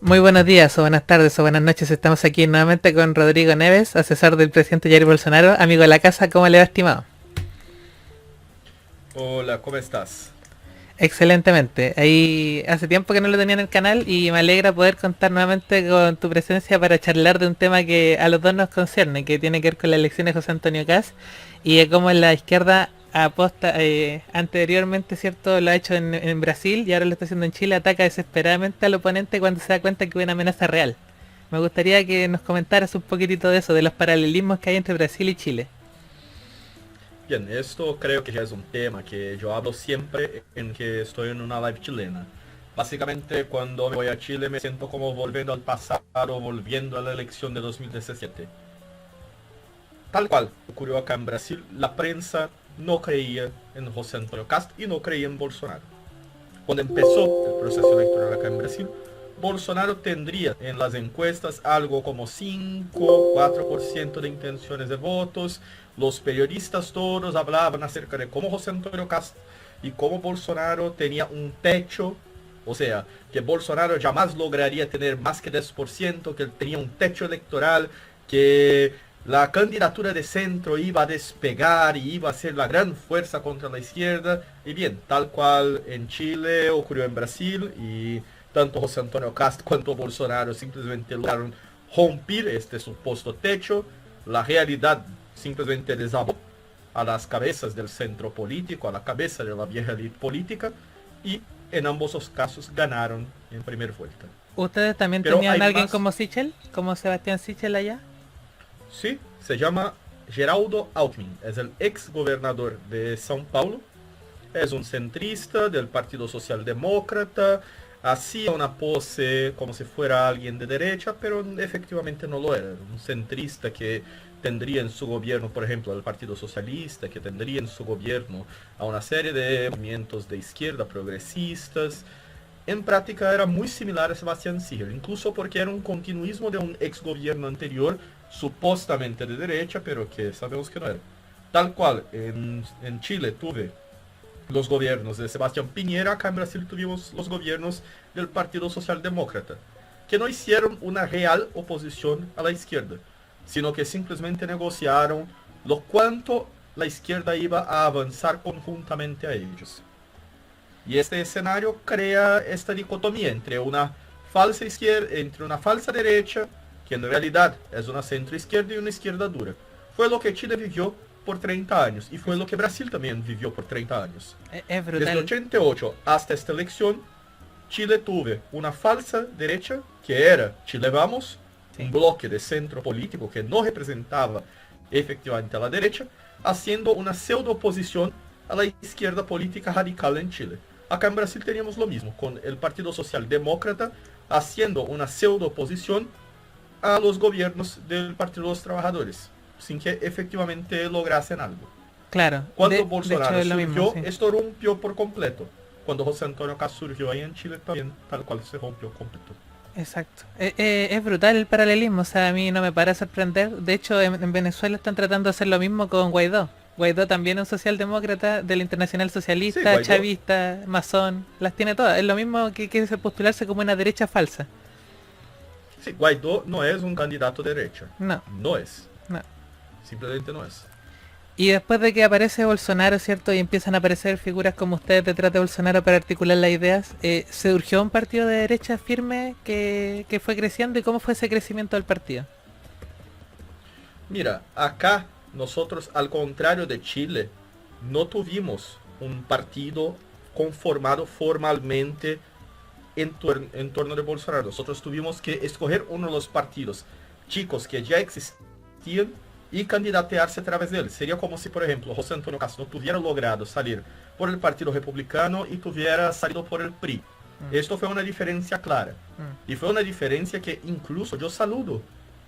Muy buenos días, o buenas tardes, o buenas noches. Estamos aquí nuevamente con Rodrigo Neves, asesor del presidente Jair Bolsonaro, amigo de la casa. ¿Cómo le va, estimado? Hola, ¿cómo estás? Excelentemente. Ahí hace tiempo que no lo tenía en el canal y me alegra poder contar nuevamente con tu presencia para charlar de un tema que a los dos nos concierne, que tiene que ver con las elecciones de José Antonio Kast y de cómo la izquierda aposta, anteriormente, cierto, lo ha hecho en Brasil y ahora lo está haciendo en Chile, ataca desesperadamente al oponente cuando se da cuenta que hay una amenaza real. Me gustaría que nos comentaras un poquitito de eso, de los paralelismos que hay entre Brasil y Chile. Bien, esto creo que ya es un tema que yo hablo siempre en que estoy en una live chilena. Básicamente, cuando me voy a Chile me siento como volviendo al pasado, volviendo a la elección de 2017. Tal cual ocurrió acá en Brasil, la prensa no creía en José Antonio Cast y no creía en Bolsonaro. Cuando empezó el proceso electoral acá en Brasil, Bolsonaro tendría en las encuestas algo como 5, 4% de intenciones de votos. Los periodistas todos hablaban acerca de cómo José Antonio Cast y cómo Bolsonaro tenía un techo, o sea, que Bolsonaro jamás lograría tener más que 10%, que él tenía un techo electoral, que la candidatura de centro iba a despegar y iba a ser la gran fuerza contra la izquierda. Y bien, tal cual en Chile ocurrió en Brasil y tanto José Antonio Cast cuanto Bolsonaro simplemente lograron romper este supuesto techo. La realidad simplemente desabó a las cabezas del centro político, a la cabeza de la vieja elite política y en ambos los casos ganaron en primera vuelta. ¿Ustedes también Pero tenían hay a alguien más. como Sichel? ¿Como Sebastián Sichel allá? Sí, se llama Geraldo Alckmin, es el ex gobernador de São Paulo, es un centrista del Partido Socialdemócrata, hacía una pose como si fuera alguien de derecha, pero efectivamente no lo era, un centrista que tendría en su gobierno, por ejemplo, al Partido Socialista, que tendría en su gobierno a una serie de movimientos de izquierda progresistas. En práctica era muy similar a Sebastián Sichel, incluso porque era un continuismo de un ex gobierno anterior, supuestamente de derecha, pero que sabemos que no era. Tal cual, en Chile tuve los gobiernos de Sebastián Piñera, acá en Brasil tuvimos los gobiernos del Partido Socialdemócrata, que no hicieron una real oposición a la izquierda, sino que simplemente negociaron lo cuanto la izquierda iba a avanzar conjuntamente a ellos. Y este escenario crea esta dicotomía entre una falsa izquierda, entre una falsa derecha, que en realidad es una centro izquierda y una izquierda dura. Fue lo que Chile vivió por 30 años y fue lo que Brasil también vivió por 30 años. Es Desde brutal. 88 hasta esta elección, Chile tuvo una falsa derecha, que era Chile Vamos, un Sí. bloque de centro político que no representaba efectivamente a la derecha, haciendo una pseudo oposición a la izquierda política radical en Chile. Acá en Brasil teníamos lo mismo, con el Partido Socialdemócrata haciendo una pseudo oposición a los gobiernos del Partido de los Trabajadores, sin que efectivamente lograsen algo. Claro, Cuando de hecho Bolsonaro es lo mismo, surgió, sí. esto rompió por completo. Cuando José Antonio Cast surgió ahí en Chile también, tal cual se rompió completo. Exacto. Es brutal el paralelismo, o sea, a mí no me para sorprender. De hecho, en Venezuela están tratando de hacer lo mismo con Guaidó. Guaidó también es un socialdemócrata de la Internacional Sí, Socialista, Guaidó, chavista, masón, las tiene todas. Es lo mismo que quiere postularse como una derecha falsa. sí, Guaidó no es un candidato de derecha. No, No es. no. Simplemente no es. Y después de que aparece Bolsonaro, ¿cierto? Y empiezan a aparecer figuras como ustedes detrás de Bolsonaro para articular las ideas, ¿se surgió un partido de derecha firme que fue creciendo? ¿Y cómo fue ese crecimiento del partido? Mira, acá nosotros, al contrario de Chile, no tuvimos un partido conformado formalmente en torno de Bolsonaro. Nosotros tuvimos que escoger uno de los partidos chicos que ya existían y candidatearse a través de él. Sería como si, por ejemplo, José Antonio Castro no tuviera logrado salir por el Partido Republicano y tuviera salido por el PRI. Mm, Esto fue una diferencia clara. mm. Y fue una diferencia que incluso yo saludo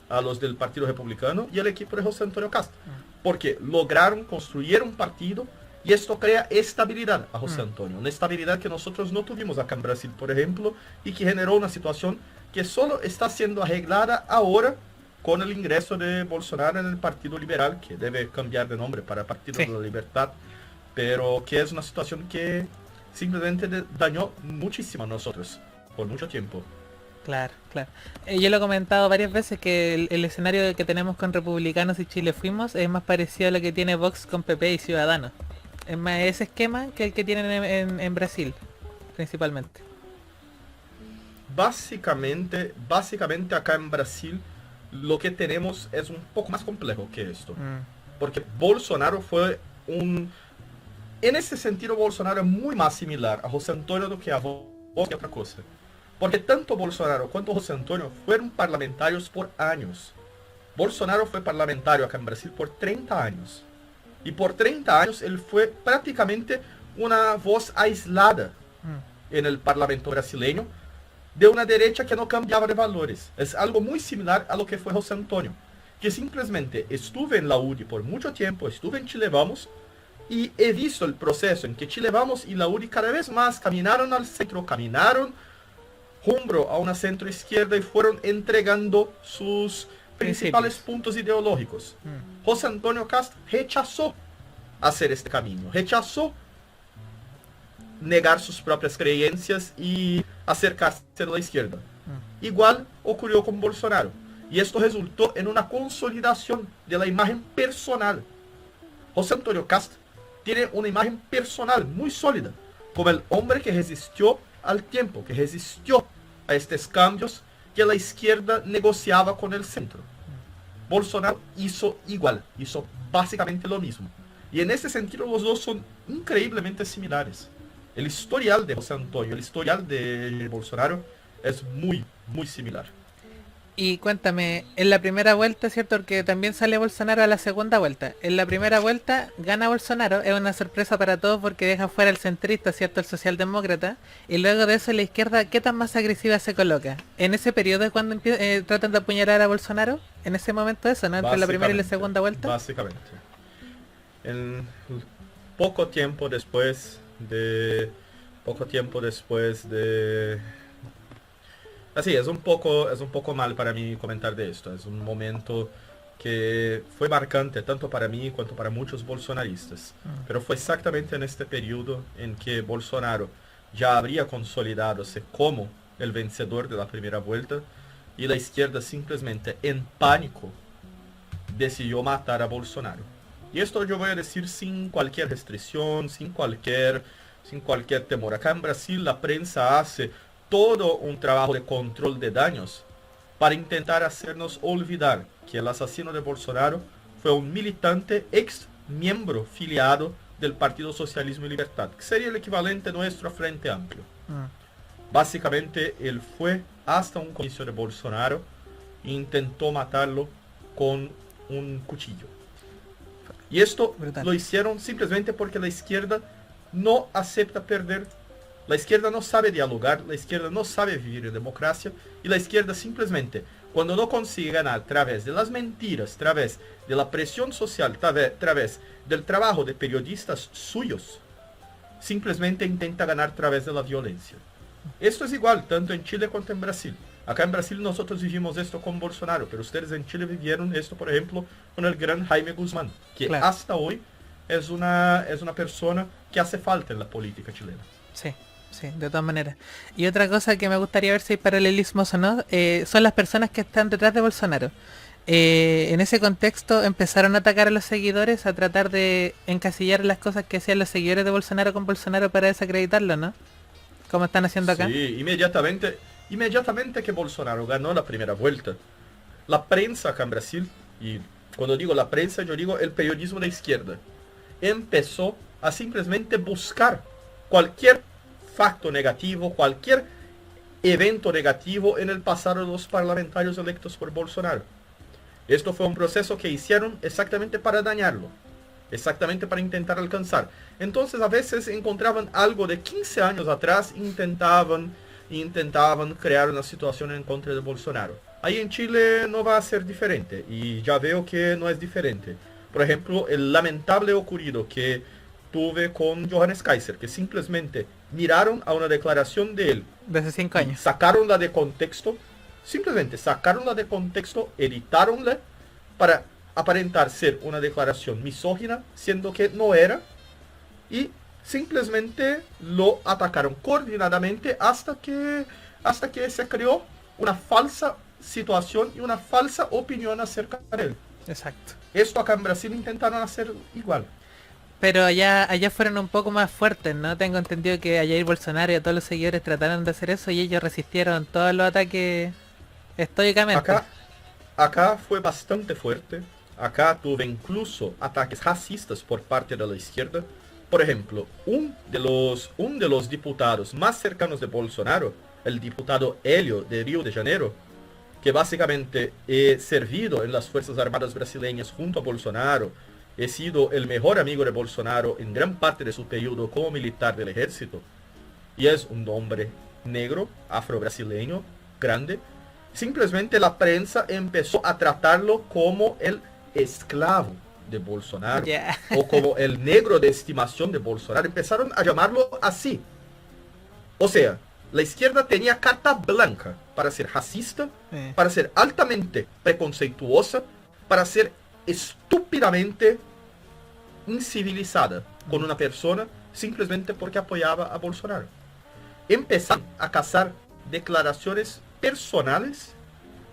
a los del Partido Republicano y al equipo de José Antonio Castro. Porque lograron construir un partido y esto crea estabilidad a José Mm. Antonio. Una estabilidad que nosotros no tuvimos acá en Brasil, por ejemplo, y que generó una situación que solo está siendo arreglada ahora con el ingreso de Bolsonaro en el Partido Liberal, que debe cambiar de nombre para Partido Sí. de la Libertad, pero que es una situación que simplemente dañó muchísimo a nosotros por mucho tiempo. Claro, claro. Yo lo he comentado varias veces que el escenario que tenemos con republicanos y Chile Fuimos es más parecido a lo que tiene Vox con PP y Ciudadanos. Es más ese esquema que el que tienen en Brasil, principalmente. Básicamente acá en Brasil lo que tenemos es un poco más complejo que esto. Porque Bolsonaro fue un... En ese sentido, Bolsonaro es muy más similar a José Antonio do que a Vox que otra cosa. Porque tanto Bolsonaro cuanto José Antonio fueron parlamentarios por años. Bolsonaro fue parlamentario acá en Brasil por 30 años. Y por 30 años él fue prácticamente una voz aislada en el parlamento brasileño de una derecha que no cambiaba de valores. Es algo muy similar a lo que fue José Antonio, que simplemente estuve en la UDI por mucho tiempo, estuve en Chile Vamos, y he visto el proceso en que Chile Vamos y la UDI cada vez más caminaron al centro, caminaron rumbo a una centro izquierda y fueron entregando sus principales puntos ideológicos. José Antonio Cast rechazó hacer este camino, rechazó negar sus propias creencias y acercarse a la izquierda. Igual ocurrió con Bolsonaro. Y esto resultó en una consolidación de la imagen personal. José Antonio Cast tiene una imagen personal muy sólida, como el hombre que resistió al tiempo, que resistió a estos cambios que la izquierda negociaba con el centro. Bolsonaro hizo igual, hizo básicamente lo mismo. Y en ese sentido los dos son increíblemente similares. El historial de José Antonio, el historial de Bolsonaro es muy, muy similar. Y cuéntame, en la primera vuelta, ¿cierto? Porque también sale Bolsonaro a la segunda vuelta. En la primera vuelta gana Bolsonaro, es una sorpresa para todos porque deja fuera al centrista, ¿cierto? El socialdemócrata. Y luego de eso la izquierda, ¿qué tan más agresiva se coloca? En ese periodo es cuando tratan de apuñalar a Bolsonaro. En ese momento eso, ¿no? Entre la primera y la segunda vuelta. Básicamente. En poco tiempo después de... Así, es un poco mal para mí comentar de esto. Es un momento que fue marcante tanto para mí cuanto para muchos bolsonaristas. Pero fue exactamente en este periodo en que Bolsonaro ya habría consolidadose como el vencedor de la primera vuelta y la izquierda simplemente en pánico decidió matar a Bolsonaro. Y esto yo voy a decir sin cualquier restricción, sin cualquier temor. Acá en Brasil la prensa hace todo un trabajo de control de daños para intentar hacernos olvidar que el asesino de Bolsonaro fue un militante ex miembro filiado del Partido Socialismo y Libertad, que sería el equivalente nuestro a Frente Amplio. Básicamente él fue hasta un comicio de Bolsonaro e intentó matarlo con un cuchillo. Y esto lo hicieron simplemente porque la izquierda no acepta perder. La izquierda no sabe dialogar, la izquierda no sabe vivir en democracia y la izquierda simplemente, cuando no consigue ganar a través de las mentiras, a través de la presión social, a través del trabajo de periodistas suyos, simplemente intenta ganar a través de la violencia. Esto es igual, tanto en Chile cuanto en Brasil. Acá en Brasil nosotros vivimos esto con Bolsonaro, pero ustedes en Chile vivieron esto, por ejemplo, con el gran Jaime Guzmán, que claro, hasta hoy es una persona que hace falta en la política chilena. Sí. Sí, de todas maneras. Y otra cosa que me gustaría ver si hay paralelismos o no, son las personas que están detrás de Bolsonaro. En ese contexto empezaron a atacar a los seguidores, a tratar de encasillar las cosas que hacían los seguidores de Bolsonaro con Bolsonaro para desacreditarlo, ¿no? Como están haciendo acá. Sí, inmediatamente que Bolsonaro ganó la primera vuelta, la prensa acá en Brasil, y cuando digo la prensa yo digo el periodismo de izquierda, empezó a simplemente buscar cualquier facto negativo, cualquier evento negativo en el pasado de los parlamentarios electos por Bolsonaro. Esto fue un proceso que hicieron exactamente para dañarlo, exactamente para intentar alcanzar. Entonces a veces encontraban algo de 15 años atrás, intentaban crear una situación en contra de Bolsonaro. Ahí en Chile no va a ser diferente y ya veo que no es diferente. Por ejemplo, el lamentable ocurrido que tuve con Johannes Kaiser, que simplemente miraron a una declaración de él de hace 5 años, sacaronla de contexto, simplemente sacaronla de contexto, editaronla para aparentar ser una declaración misógina, siendo que no era, y simplemente lo atacaron coordinadamente hasta que se creó una falsa situación y una falsa opinión acerca de él. Exacto. Esto acá en Brasil intentaron hacer igual. Pero allá fueron un poco más fuertes, ¿no? Tengo entendido que a Jair Bolsonaro y a todos los seguidores trataron de hacer eso y ellos resistieron todos los ataques estoicamente. Acá fue bastante fuerte. Acá tuve incluso ataques racistas por parte de la izquierda. Por ejemplo, un de los diputados más cercanos de Bolsonaro, el diputado Hélio de Río de Janeiro, que básicamente he servido en las Fuerzas Armadas brasileñas junto a Bolsonaro, he sido el mejor amigo de Bolsonaro en gran parte de su periodo como militar del ejército, y es un hombre negro, afro-brasileño, grande. Simplemente la prensa empezó a tratarlo como el esclavo de Bolsonaro, o como el negro de estimación de Bolsonaro. Empezaron a llamarlo así. O sea, la izquierda tenía carta blanca para ser racista, para ser altamente preconceituosa, para ser estúpidamente incivilizada con una persona simplemente porque apoyaba a Bolsonaro. Empezaron a cazar declaraciones personales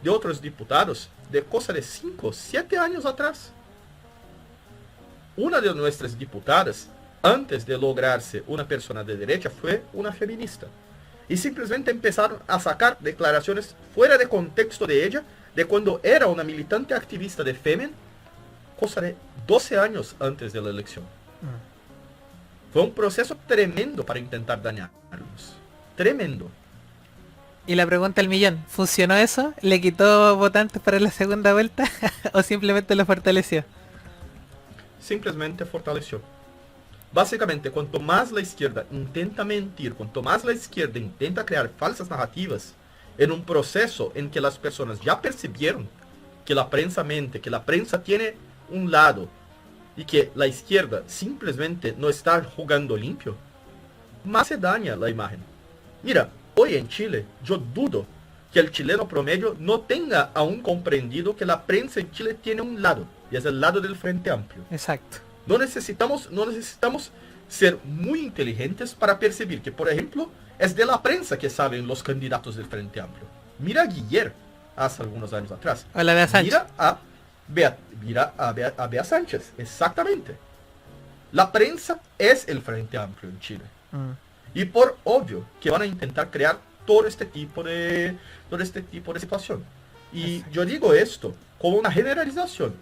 de otros diputados de cosa de 5 o 7 años atrás. Una de nuestras diputadas, antes de lograrse una persona de derecha, fue una feminista. Y simplemente empezaron a sacar declaraciones fuera de contexto de ella, de cuando era una militante activista de Femen, cosa de 12 años antes de la elección. Fue un proceso tremendo para intentar dañarlos. Tremendo. Y la pregunta al millón, ¿funcionó eso? ¿Le quitó votantes para la segunda vuelta? ¿O simplemente lo fortaleció? Simplemente fortaleció. Básicamente, cuanto más la izquierda intenta mentir, cuanto más la izquierda intenta crear falsas narrativas, en un proceso en que las personas ya percibieron que la prensa mente, que la prensa tiene un lado, y que la izquierda simplemente no está jugando limpio, más se daña la imagen. Mira, hoy en Chile, yo dudo que el chileno promedio no tenga aún comprendido que la prensa en Chile tiene un lado, y es el lado del Frente Amplio. Exacto. No necesitamos ser muy inteligentes para percibir que, por ejemplo, es de la prensa que salen los candidatos del Frente Amplio. Mira a Guillermo, hace algunos años atrás. O la Bea Sánchez. Mira a Bea Sánchez, exactamente. La prensa es el Frente Amplio en Chile. Y por obvio que van a intentar crear todo este tipo de situación. Y yo digo esto como una generalización.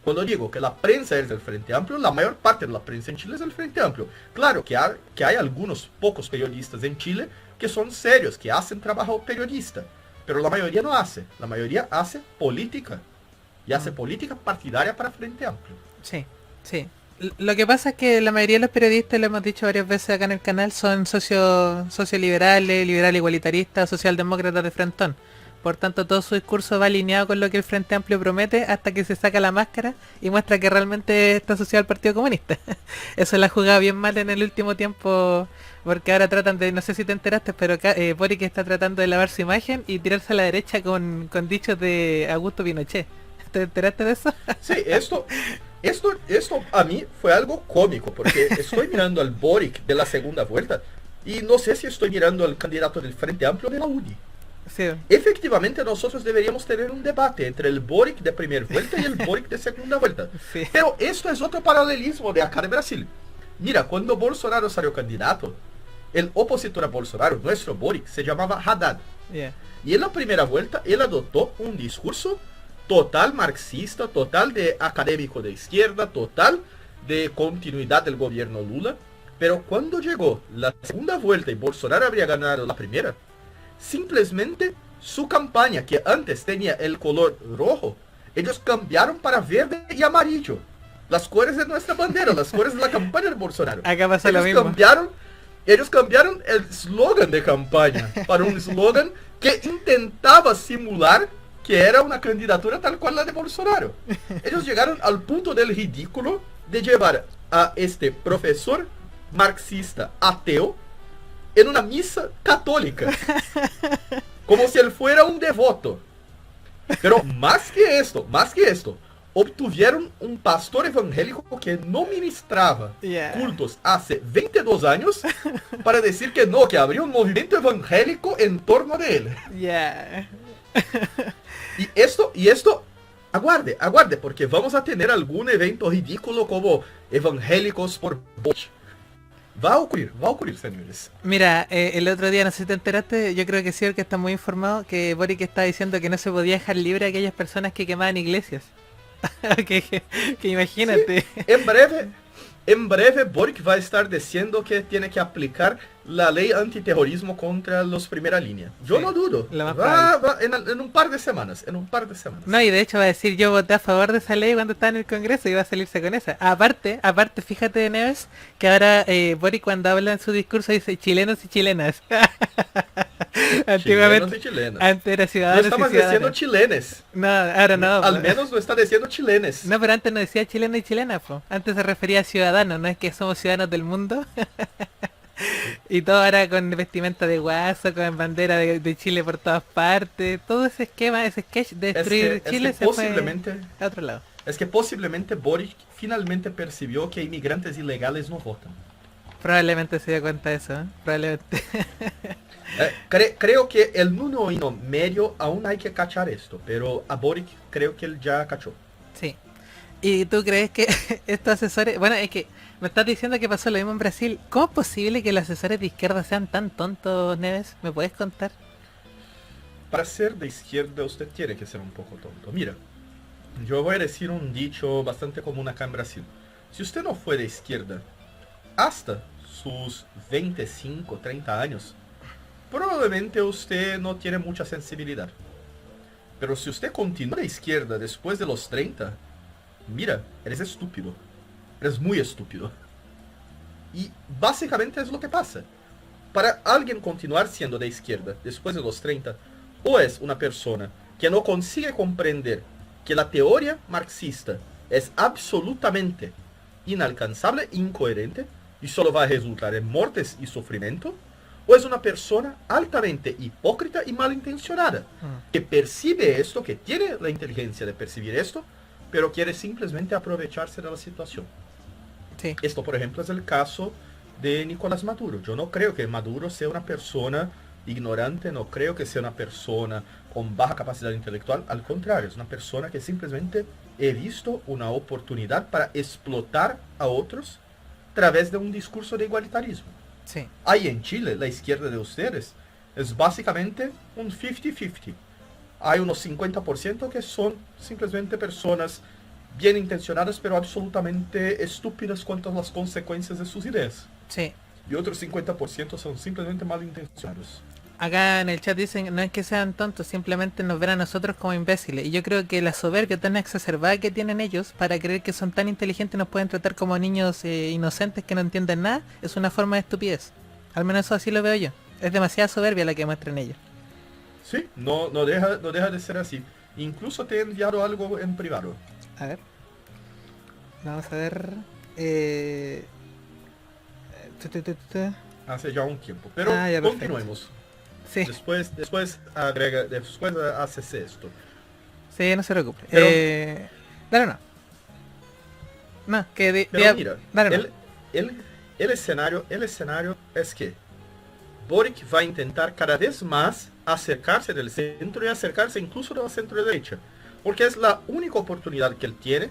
Cuando digo que la prensa es del Frente Amplio, la mayor parte de la prensa en Chile es del Frente Amplio. Claro que hay algunos pocos periodistas en Chile que son serios, que hacen trabajo periodista. Pero la mayoría no hace. La mayoría hace política. Y hace política partidaria para Frente Amplio. Sí, sí. Lo que pasa es que la mayoría de los periodistas, lo hemos dicho varias veces acá en el canal, son socioliberales, liberales igualitaristas, socialdemócratas de frentón. Por tanto, todo su discurso va alineado con lo que el Frente Amplio promete hasta que se saca la máscara y muestra que realmente está asociado al Partido Comunista. Eso la ha jugado bien mal en el último tiempo, porque ahora tratan de, no sé si te enteraste, pero Boric está tratando de lavar su imagen y tirarse a la derecha con dichos de Augusto Pinochet. ¿Te enteraste de eso? Sí, esto a mí fue algo cómico, porque estoy mirando al Boric de la segunda vuelta y no sé si estoy mirando al candidato del Frente Amplio de la UDI. Sí. Efectivamente, nosotros deberíamos tener un debate entre el Boric de primera vuelta y el Boric de segunda vuelta. Sí. Pero esto es otro paralelismo de acá de Brasil. Mira, cuando Bolsonaro salió candidato, el opositor a Bolsonaro, nuestro Boric, se llamaba Haddad. Yeah. Y en la primera vuelta, él adoptó un discurso total marxista, total de académico de izquierda, total de continuidad del gobierno Lula. Pero cuando llegó la segunda vuelta y Bolsonaro habría ganado la primera, simplemente su campaña, que antes tenía el color rojo, ellos cambiaron para verde y amarillo. Las colores de nuestra bandera, las colores de la campaña de Bolsonaro. Acá pasa lo mismo. Ellos cambiaron el eslogan de campaña para un eslogan que intentaba simular que era una candidatura tal cual la de Bolsonaro. Ellos llegaron al punto del ridículo de llevar a este profesor marxista ateo en una misa católica, como si él fuera un devoto. Pero más que esto, obtuvieron un pastor evangélico que no ministraba cultos hace 22 años para decir que no, que habría un movimiento evangélico en torno de él. Y esto, aguarde, porque vamos a tener algún evento ridículo como evangélicos por Boric. Va a ocurrir, señores. Mira, el otro día, no sé si te enteraste, yo creo que sí, porque está muy informado, que Boric está diciendo que no se podía dejar libre a aquellas personas que quemaban iglesias. que Sí, imagínate. en breve Boric va a estar diciendo que tiene que aplicar la ley antiterrorismo contra los primera línea. Yo Sí, no dudo. lo más Va en un par de semanas. No, y de hecho va a decir yo voté a favor de esa ley cuando estaba en el Congreso y va a salirse con esa. Aparte, fíjate Neves, que ahora Boric cuando habla en su discurso dice chilenos y chilenas. Chilenos Antiguamente, y chilenas. antes era No ciudadanos y estamos diciendo ciudadanas. chilenes. No, ahora no. Al menos no está diciendo chilenes. No, pero antes no decía chileno y chilena, po. Antes se refería a ciudadanos, no es que somos ciudadanos del mundo. Y todo ahora con vestimenta de guaso, con bandera de Chile por todas partes. Todo ese esquema, ese sketch de destruir Chile se fue a otro lado. Es que posiblemente Boric finalmente percibió que inmigrantes ilegales no votan. Probablemente se dio cuenta de eso, ¿eh? Probablemente. Creo que el nuno y no medio aún hay que cachar esto, pero a Boric creo que él ya cachó. Sí. ¿Y tú crees que estos asesores... Bueno, es que me estás diciendo que pasó lo mismo en Brasil. ¿Cómo es posible que los asesores de izquierda sean tan tontos, Neves? ¿Me puedes contar? Para ser de izquierda usted tiene que ser un poco tonto. Mira, yo voy a decir un dicho bastante común acá en Brasil. Si usted no fue de izquierda hasta sus 25, 30 años, probablemente usted no tiene mucha sensibilidad. Pero si usted continúa de izquierda después de los 30, mira, eres estúpido. Eres muy estúpido. Y básicamente es lo que pasa. Para alguien continuar siendo de izquierda después de los 30, o es una persona que no consigue comprender que la teoría marxista es absolutamente inalcanzable, incoherente, y solo va a resultar en muertes y sufrimiento, o es una persona altamente hipócrita y malintencionada, que percibe esto, que tiene la inteligencia de percibir esto, pero quiere simplemente aprovecharse de la situación. Sí. Esto, por ejemplo, es el caso de Nicolás Maduro. Yo no creo que Maduro sea una persona ignorante, no creo que sea una persona con baja capacidad intelectual, al contrario, es una persona que simplemente he visto una oportunidad para explotar a otros a través de un discurso de igualitarismo. Sí. Ahí en Chile, la izquierda de ustedes es básicamente un 50-50. Hay unos 50% que son simplemente personas bien intencionadas, pero absolutamente estúpidas cuanto a las consecuencias de sus ideas. Sí. Y otros 50% son simplemente malintencionados. Acá en el chat dicen, no es que sean tontos, simplemente nos ven a nosotros como imbéciles. Y yo creo que la soberbia tan exacerbada que tienen ellos para creer que son tan inteligentes nos pueden tratar como niños inocentes que no entienden nada, es una forma de estupidez. Al menos eso así lo veo yo. Es demasiada soberbia la que muestran ellos. Sí, no deja de ser así. Incluso te he enviado algo en privado. A ver. Vamos a ver. Hace ya un tiempo. Pero ya, continuemos. Sí, Después haces esto. sí, no se preocupe. Pero- Dale no. No, que Pero mira, dale no. el escenario es que Boric va a intentar cada vez más acercarse del centro y acercarse incluso de la centro derecha. Porque es la única oportunidad que él tiene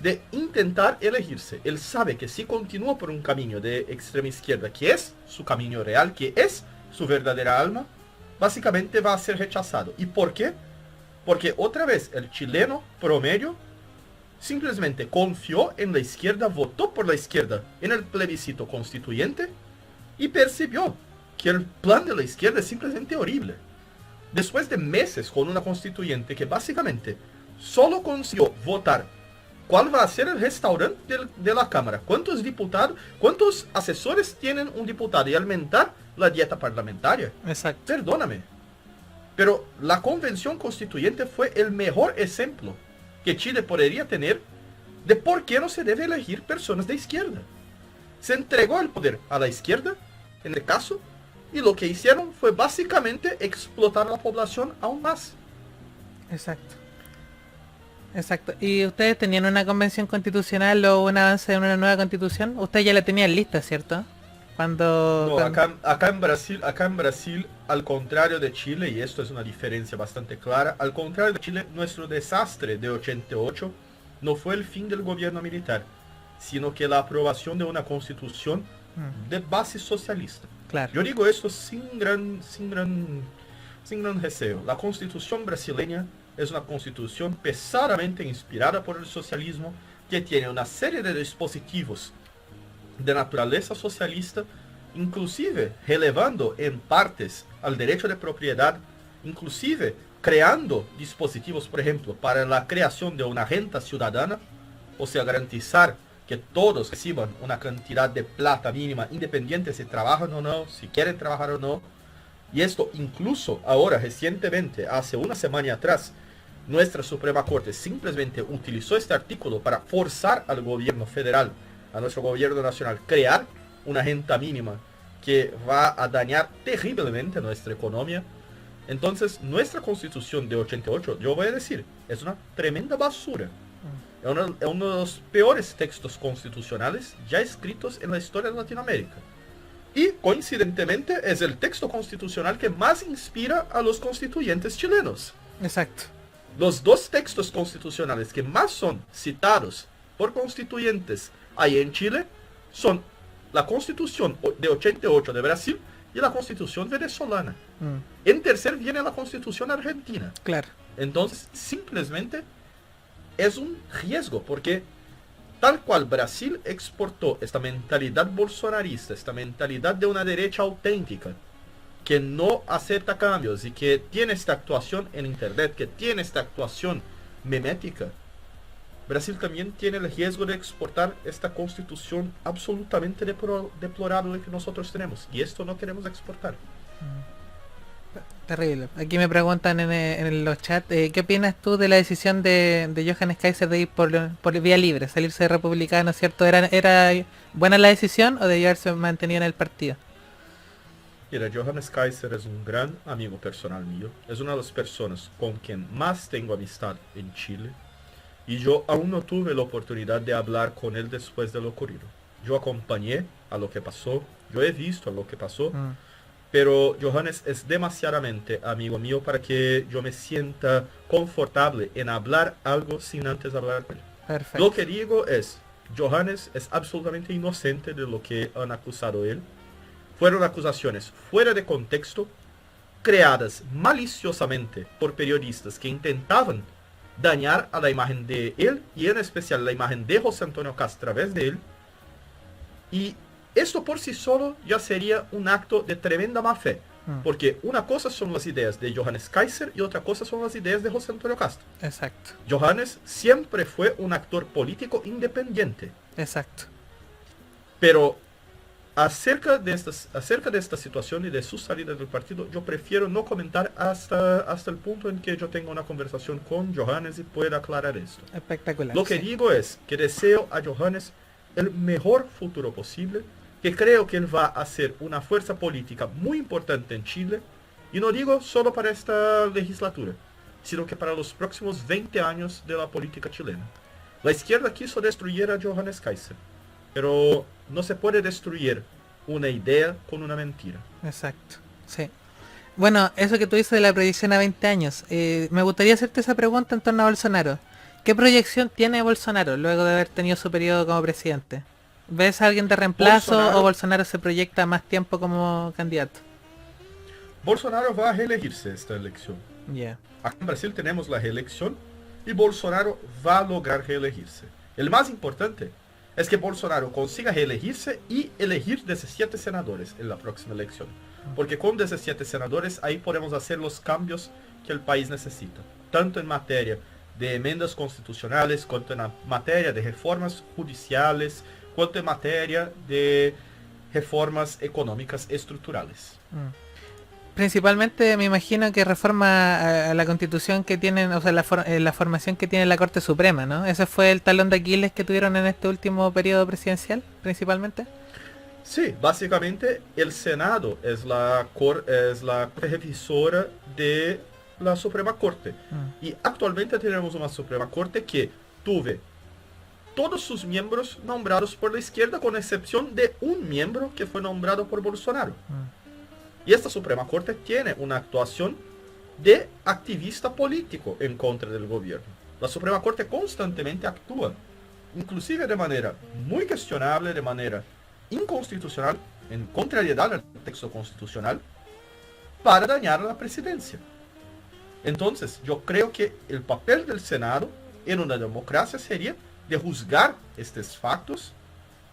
de intentar elegirse. Él sabe que si continúa por un camino de extrema izquierda, que es su camino real, que es su verdadera alma, básicamente va a ser rechazado. ¿Y por qué? Porque otra vez el chileno promedio simplemente confió en la izquierda, votó por la izquierda en el plebiscito constituyente y percibió que el plan de la izquierda es simplemente horrible. Después de meses con una constituyente que básicamente solo consiguió votar cuál va a ser el restaurante de la Cámara, cuántos diputados, cuántos asesores tienen un diputado y aumentar la dieta parlamentaria. Exacto. Perdóname, pero la convención constituyente fue el mejor ejemplo que Chile podría tener de por qué no se debe elegir personas de izquierda. Se entregó el poder a la izquierda, en el caso, y lo que hicieron fue básicamente explotar a la población aún más. Exacto. Exacto. ¿Y ustedes tenían una convención constitucional o un avance de una nueva constitución? Ustedes ya la tenían lista, ¿cierto? Cuando, No, cuando- acá en Brasil, al contrario de Chile, y esto es una diferencia bastante clara, al contrario de Chile, nuestro desastre de 88 no fue el fin del gobierno militar, sino que la aprobación de una constitución Mm, de base socialista. claro, Yo digo esto sin gran deseo. La constitución brasileña es una constitución pesadamente inspirada por el socialismo, que tiene una serie de dispositivos de naturaleza socialista, inclusive relevando en partes al derecho de propiedad, inclusive creando dispositivos, por ejemplo, para la creación de una renta ciudadana, o sea, garantizar que todos reciban una cantidad de plata mínima, independiente si trabajan o no, si quieren trabajar o no. Y esto incluso ahora, recientemente, hace una semana atrás, nuestra Suprema Corte simplemente utilizó este artículo para forzar al gobierno federal, a nuestro gobierno nacional, crear una renta mínima que va a dañar terriblemente nuestra economía. Entonces, nuestra constitución de 88, yo voy a decir, es una tremenda basura. Es uno de los peores textos constitucionales ya escritos en la historia de Latinoamérica. Y, coincidentemente, es el texto constitucional que más inspira a los constituyentes chilenos. exacto. Los dos textos constitucionales que más son citados por constituyentes ahí en Chile son la Constitución de 88 de Brasil y la Constitución venezolana. Mm, En tercer viene la Constitución argentina. claro. Entonces, simplemente es un riesgo, porque tal cual Brasil exportó esta mentalidad bolsonarista, esta mentalidad de una derecha auténtica, que no acepta cambios y que tiene esta actuación en internet, que tiene esta actuación memética, Brasil también tiene el riesgo de exportar esta constitución absolutamente deplorable que nosotros tenemos. Y esto no queremos exportar. Terrible. Aquí me preguntan en los chats, ¿qué opinas tú de la decisión de Johannes Kaiser de ir por vía libre, salirse de republicano, ¿cierto? ¿Era buena la decisión o de haberse mantenido en el partido? Mira, Johannes Kaiser es un gran amigo personal mío. Es una de las personas con quien más tengo amistad en Chile. Y yo aún no tuve la oportunidad de hablar con él después de lo ocurrido. Yo acompañé a lo que pasó, yo he visto a lo que pasó, Mm, pero Johannes es demasiadamente amigo mío para que yo me sienta confortable en hablar algo sin antes hablar con él. perfecto. Lo que digo es, Johannes es absolutamente inocente de lo que han acusado a él. Fueron acusaciones fuera de contexto, creadas maliciosamente por periodistas que intentaban dañar a la imagen de él y en especial la imagen de José Antonio Cast a través de él. Y esto por sí solo ya sería un acto de tremenda mala fe, Mm, porque una cosa son las ideas de Johannes Kaiser y otra cosa son las ideas de José Antonio Cast. exacto, Johannes siempre fue un actor político independiente, exacto. pero acerca de esta situación y de su salida del partido, yo prefiero no comentar hasta el punto en que yo tenga una conversación con Johannes y pueda aclarar esto. Espectacular. Lo que sí. digo es que deseo a Johannes el mejor futuro posible, que creo que él va a ser una fuerza política muy importante en Chile, y no digo solo para esta legislatura, sino que para los próximos 20 años de la política chilena. La izquierda quiso destruir a Johannes Kaiser, pero no se puede destruir una idea con una mentira. Exacto, sí. Bueno, eso que tú dices de la proyección a 20 años, me gustaría hacerte esa pregunta en torno a Bolsonaro. ¿Qué proyección tiene Bolsonaro luego de haber tenido su periodo como presidente? ¿Ves a alguien de reemplazo Bolsonaro- o Bolsonaro se proyecta más tiempo como candidato? Bolsonaro va a reelegirse esta elección. Ya, Acá en Brasil tenemos la reelección y Bolsonaro va a lograr reelegirse. El más importante es que Bolsonaro consiga reelegirse y elegir 17 senadores en la próxima elección. Porque con 17 senadores ahí podemos hacer los cambios que el país necesita. Tanto en materia de enmiendas constitucionales, cuanto en la materia de reformas judiciales, cuanto en materia de reformas económicas estructurales. Principalmente me imagino que reforma a la constitución que tienen, o sea, la formación que tiene la Corte Suprema, ¿no? Ese fue el talón de Aquiles que tuvieron en este último periodo presidencial, principalmente. Sí, básicamente el Senado es la revisora de la Suprema Corte. Y actualmente tenemos una Suprema Corte que tuve todos sus miembros nombrados por la izquierda, con excepción de un miembro que fue nombrado por Bolsonaro. Y esta Suprema Corte tiene una actuación de activista político en contra del gobierno. La Suprema Corte constantemente actúa, inclusive de manera muy cuestionable, de manera inconstitucional, en contrariedad al texto constitucional, para dañar a la presidencia. Entonces, yo creo que el papel del Senado en una democracia sería de juzgar estos factos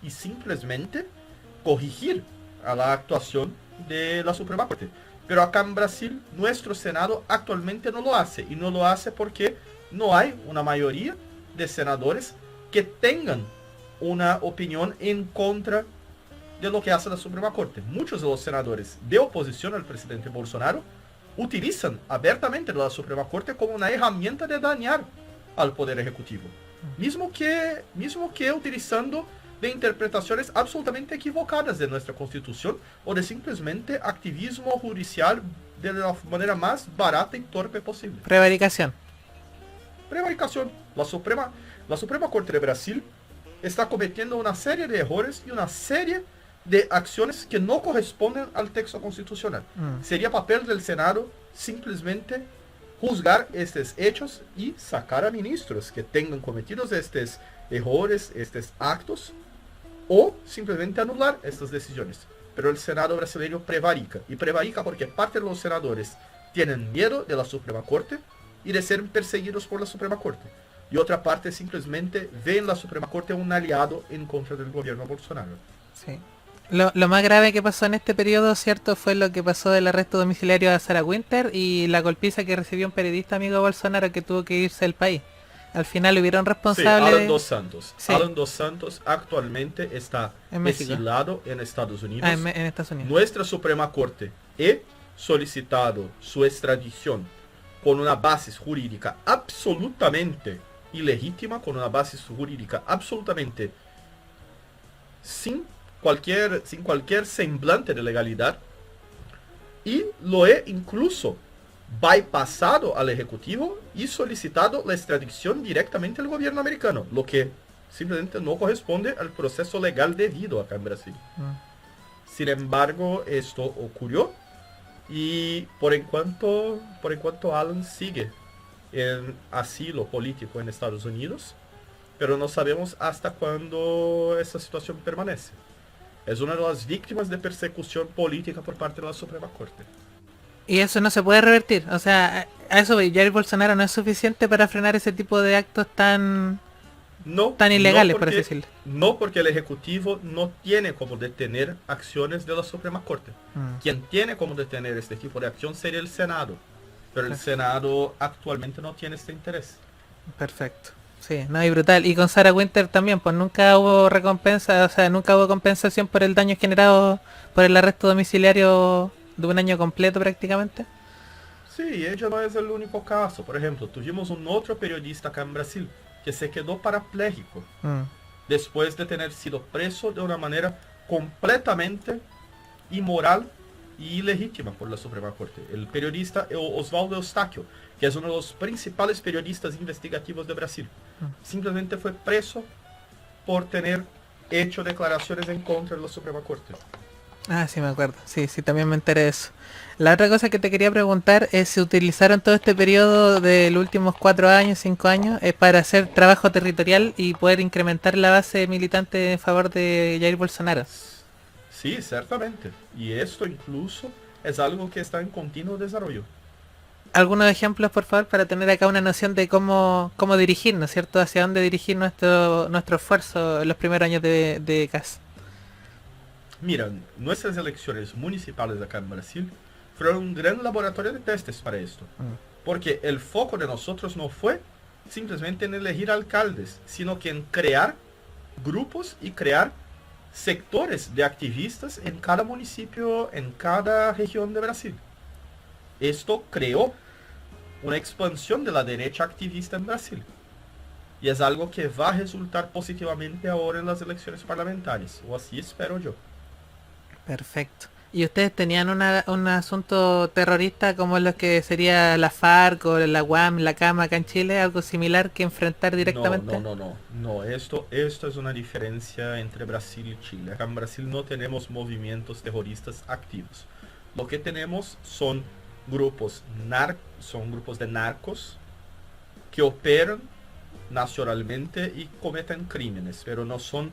y simplemente corregir a la actuación de la Suprema Corte. Pero acá en Brasil, nuestro Senado actualmente no lo hace. Y no lo hace porque no hay una mayoría de senadores que tengan una opinión en contra de lo que hace la Suprema Corte. Muchos de los senadores de oposición al presidente Bolsonaro utilizan abiertamente la Suprema Corte como una herramienta de dañar al Poder Ejecutivo. Mismo que utilizando de interpretaciones absolutamente equivocadas de nuestra Constitución o de simplemente activismo judicial de la manera más barata y torpe posible. Prevaricación. Prevaricación. La Suprema Corte de Brasil está cometiendo una serie de errores y una serie de acciones que no corresponden al texto constitucional. Sería papel del Senado simplemente juzgar estos hechos y sacar a ministros que tengan cometidos estos errores, estos actos, o simplemente anular estas decisiones. Pero el Senado brasileño prevarica, y prevarica porque parte de los senadores tienen miedo de la Suprema Corte y de ser perseguidos por la Suprema Corte, y otra parte simplemente ve en la Suprema Corte un aliado en contra del gobierno Bolsonaro. Sí. Lo más grave que pasó en este periodo, cierto, fue lo que pasó del arresto domiciliario a Sarah Winter y la golpiza que recibió un periodista amigo de Bolsonaro que tuvo que irse del país. Al final hubieron responsables. Sí, Alan Dos Santos. Sí. Alan Dos Santos actualmente está exilado en Estados Unidos. En Estados Unidos. Nuestra Suprema Corte ha solicitado su extradición con una base jurídica absolutamente ilegítima, con una base jurídica absolutamente sin cualquier semblante de legalidad, y lo he incluso bypassado al Ejecutivo y solicitado la extradición directamente al gobierno americano, lo que simplemente no corresponde al proceso legal debido acá en Brasil. Sin embargo, esto ocurrió y por enquanto Alan sigue en asilo político en Estados Unidos, pero no sabemos hasta cuándo esa situación permanece. Es una de las víctimas de persecución política por parte de la Suprema Corte. Y eso no se puede revertir. O sea, a eso Jair Bolsonaro no es suficiente para frenar ese tipo de actos tan ilegales, por así decirlo. No, porque el Ejecutivo no tiene como detener acciones de la Suprema Corte. Quien tiene como detener este tipo de acción sería el Senado. Pero el Senado actualmente no tiene este interés. Perfecto. Sí, no, y brutal. Y con Sarah Winter también, pues nunca hubo recompensa, o sea, nunca hubo compensación por el daño generado por el arresto domiciliario de un año completo prácticamente. Sí, ella no es el único caso. Por ejemplo, tuvimos un otro periodista acá en Brasil que se quedó parapléjico después de tener sido preso de una manera completamente inmoral y ilegítima por la Suprema Corte. El periodista Oswaldo Eustáquio, que es uno de los principales periodistas investigativos de Brasil, simplemente fue preso por tener hecho declaraciones en contra de la Suprema Corte. Ah, sí me acuerdo. Sí, también me enteré de eso. La otra cosa que te quería preguntar es si utilizaron todo este periodo de los últimos 4 años, 5 años, para hacer trabajo territorial y poder incrementar la base militante en favor de Jair Bolsonaro. Sí, ciertamente. Y esto incluso es algo que está en continuo desarrollo. Algunos ejemplos, por favor, para tener acá una noción de cómo dirigirnos, ¿cierto? Hacia dónde dirigir nuestro esfuerzo en los primeros años de CAS. Mira, nuestras elecciones municipales acá en Brasil fueron un gran laboratorio de testes para esto. Porque el foco de nosotros no fue simplemente en elegir alcaldes, sino que en crear grupos y crear sectores de activistas en cada municipio, en cada región de Brasil. Esto creó una expansión de la derecha activista en Brasil. Y es algo que va a resultar positivamente ahora en las elecciones parlamentarias, o así espero yo. Perfecto. ¿Y ustedes tenían un asunto terrorista como lo que sería la FARC o la UAM, la CAM acá en Chile, algo similar que enfrentar No, no, directamente? no, no. No, esto es una diferencia entre Brasil y Chile. Acá en Brasil no tenemos movimientos terroristas activos. Lo que tenemos son son grupos de narcos que operan nacionalmente y cometen crímenes, pero no son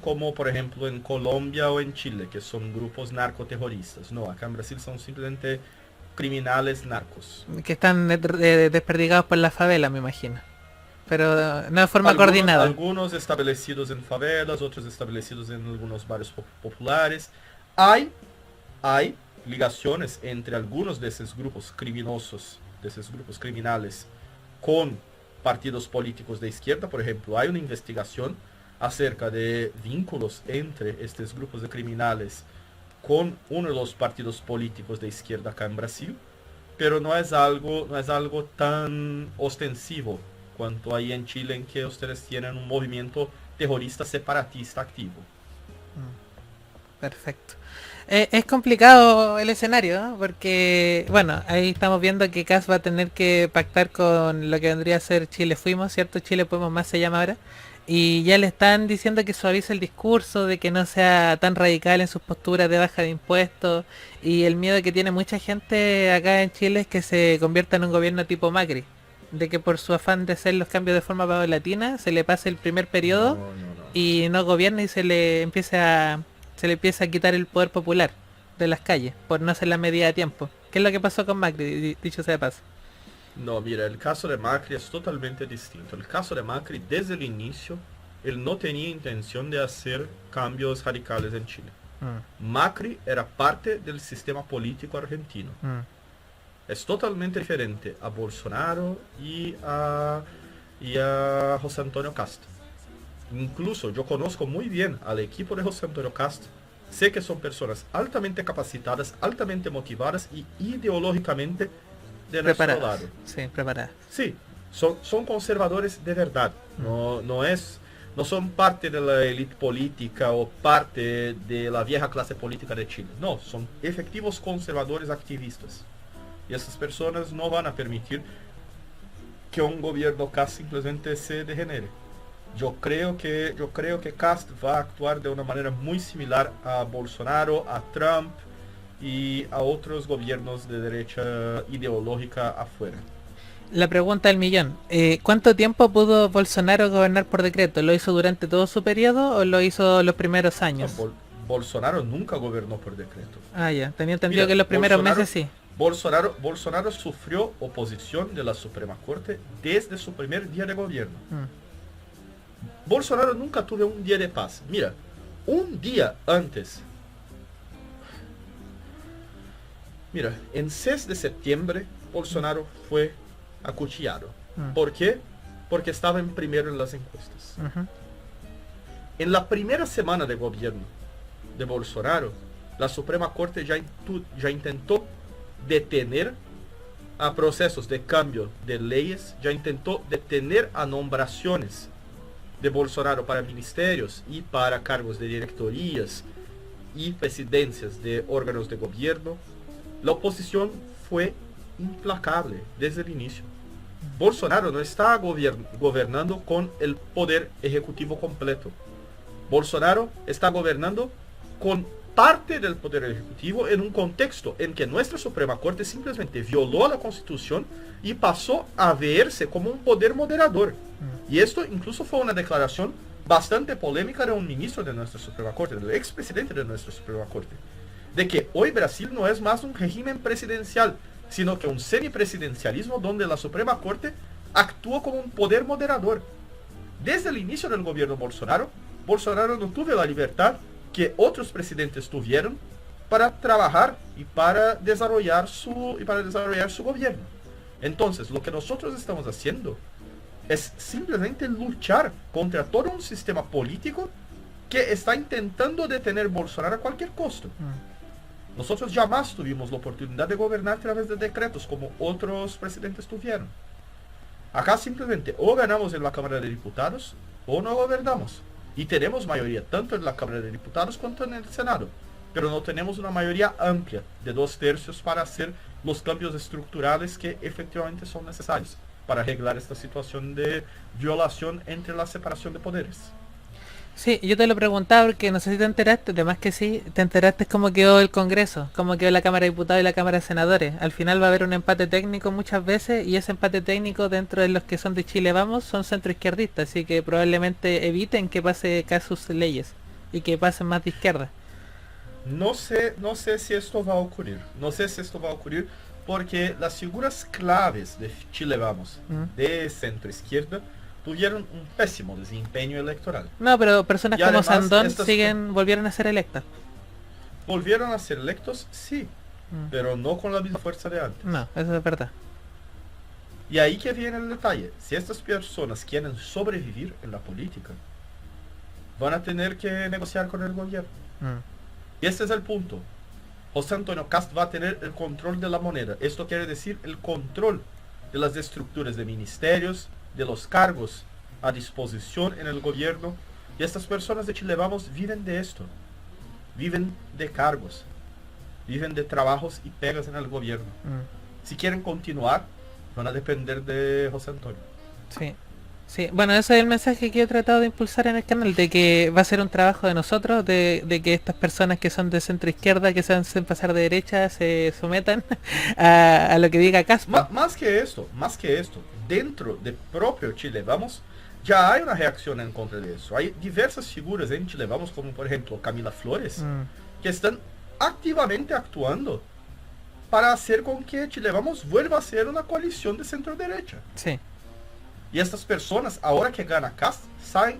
como por ejemplo en Colombia o en Chile, que son grupos narcoterroristas. No, acá en Brasil son simplemente criminales narcos. Que están desperdigados por la favela, me imagino. Pero no de forma Algunos, coordinada. algunos estabelecidos en favelas, otros estabelecidos en algunos barrios populares. Hay, hay ligaciones entre algunos de esos grupos criminosos, de esos grupos criminales, con partidos políticos de izquierda. Por ejemplo, hay una investigación acerca de vínculos entre estos grupos de criminales con uno de los partidos políticos de izquierda acá en Brasil, pero no es algo tan ostensivo cuanto hay en Chile, en que ustedes tienen un movimiento terrorista separatista activo. Perfecto. Es complicado el escenario, ¿no? Porque, bueno, ahí estamos viendo que CAS va a tener que pactar con lo que vendría a ser Chile Fuimos, ¿cierto? Chile Podemos Más se llama ahora. Y ya le están diciendo que suavice el discurso, de que no sea tan radical en sus posturas de baja de impuestos. Y el miedo que tiene mucha gente acá en Chile es que se convierta en un gobierno tipo Macri. De que por su afán de hacer los cambios de forma paulatina, se le pase el primer periodo No, no, no. y no gobierne y se le empieza a quitar el poder popular de las calles por no hacer la medida a tiempo. ¿Qué es lo que pasó con Macri, dicho sea de paso? No, mira, el caso de Macri es totalmente distinto. El caso de Macri, desde el inicio, él no tenía intención de hacer cambios radicales en Chile. Mm, Macri era parte del sistema político argentino. mm, Es totalmente diferente a Bolsonaro y a José Antonio Castro. Incluso yo conozco muy bien al equipo de José Antonio Castro. Sé que son personas altamente capacitadas, altamente motivadas y ideológicamente de nuestro preparadas. lado. Sí, preparadas. Sí, son conservadores de verdad. Mm, No son parte de la élite política o parte de la vieja clase política de Chile. No, son efectivos conservadores activistas. Y esas personas no van a permitir que un gobierno Cast simplemente se degenere. Yo creo que Cast va a actuar de una manera muy similar a Bolsonaro, a Trump y a otros gobiernos de derecha ideológica afuera. La pregunta del millón. ¿Cuánto tiempo pudo Bolsonaro gobernar por decreto? ¿Lo hizo durante todo su periodo o lo hizo los primeros No, años? Bolsonaro nunca gobernó por decreto. Ah, ya. Tenía entendido Mira, que en los primeros Bolsonaro, meses sí. Bolsonaro sufrió oposición de la Suprema Corte desde su primer día de gobierno. Mm, Bolsonaro nunca tuvo un día de paz. Mira, un día antes. Mira, en 6 de septiembre, Bolsonaro fue acuchillado. mm, ¿Por qué? Porque estaba en primero en las encuestas. ujú. En la primera semana de gobierno de Bolsonaro, la Suprema Corte ya intentó detener a procesos de cambio de leyes, ya intentó detener a nombraciones de Bolsonaro para ministerios y para cargos de directorías y presidencias de órganos de gobierno. La oposición fue implacable desde el inicio. Bolsonaro no está gobernando con el poder ejecutivo completo. Bolsonaro está gobernando con parte del poder ejecutivo en un contexto en que nuestra Suprema Corte simplemente violó la Constitución y pasó a verse como un poder moderador. Y esto incluso fue una declaración bastante polémica de un ministro de nuestra Suprema Corte, del expresidente de nuestra Suprema Corte, de que hoy Brasil no es más un régimen presidencial, sino que un semipresidencialismo donde la Suprema Corte actúa como un poder moderador. Desde el inicio del gobierno Bolsonaro, Bolsonaro no tuvo la libertad que otros presidentes tuvieron para trabajar y para desarrollar su gobierno. Entonces, lo que nosotros estamos haciendo es simplemente luchar contra todo un sistema político que está intentando detener Bolsonaro a cualquier costo. Nosotros jamás tuvimos la oportunidad de gobernar a través de decretos como otros presidentes tuvieron. Acá simplemente o ganamos en la Cámara de Diputados o no gobernamos. Y tenemos mayoría tanto en la Cámara de Diputados cuanto en el Senado. pero no tenemos una mayoría amplia de 2/3 para hacer los cambios estructurales que efectivamente son necesarios para arreglar esta situación de violación entre la separación de poderes. Sí, yo te lo preguntaba porque no sé si te enteraste, además que sí, te enteraste cómo quedó el Congreso, cómo quedó la Cámara de Diputados y la Cámara de Senadores. Al final va a haber un empate técnico muchas veces y ese empate técnico dentro de los que son de Chile Vamos son centroizquierdistas, así que probablemente eviten que pase sus leyes y que pasen más de izquierda. No sé si esto va a ocurrir. No sé si esto va a ocurrir porque las figuras claves de Chile Vamos, ¿Mm? de centro izquierda, tuvieron un pésimo desempeño electoral. No, pero personas Y como además, Sandón estas volvieron a ser electas. volvieron a ser electos, sí, Mm. pero no con la misma fuerza de antes. No, eso es verdad. Y ahí que viene el detalle. Si estas personas quieren sobrevivir en la política, van a tener que negociar con el gobierno. Mm. Y este es el punto. José Antonio Cast va a tener el control de la moneda. Esto quiere decir el control de las estructuras de ministerios, de los cargos a disposición en el gobierno. Y estas personas de Chile Vamos viven de esto. Viven de cargos. Viven de trabajos y pegas en el gobierno. Mm. Si quieren continuar, van a depender de José Antonio. Sí, sí. Bueno, ese es el mensaje que yo he tratado de impulsar en el canal, de que va a ser un trabajo de nosotros, de que estas personas que son de centro izquierda, que se hacen pasar de derecha, se sometan a lo que diga Caspa. Más que esto, dentro de propio Chile Vamos, ya hay una reacción en contra de eso. Hay diversas figuras en Chile Vamos, como por ejemplo Camila Flores, que están activamente actuando para hacer con que Chile Vamos vuelva a ser una coalición de centro-derecha. Sí, Y estas personas, ahora que gana Cast, salen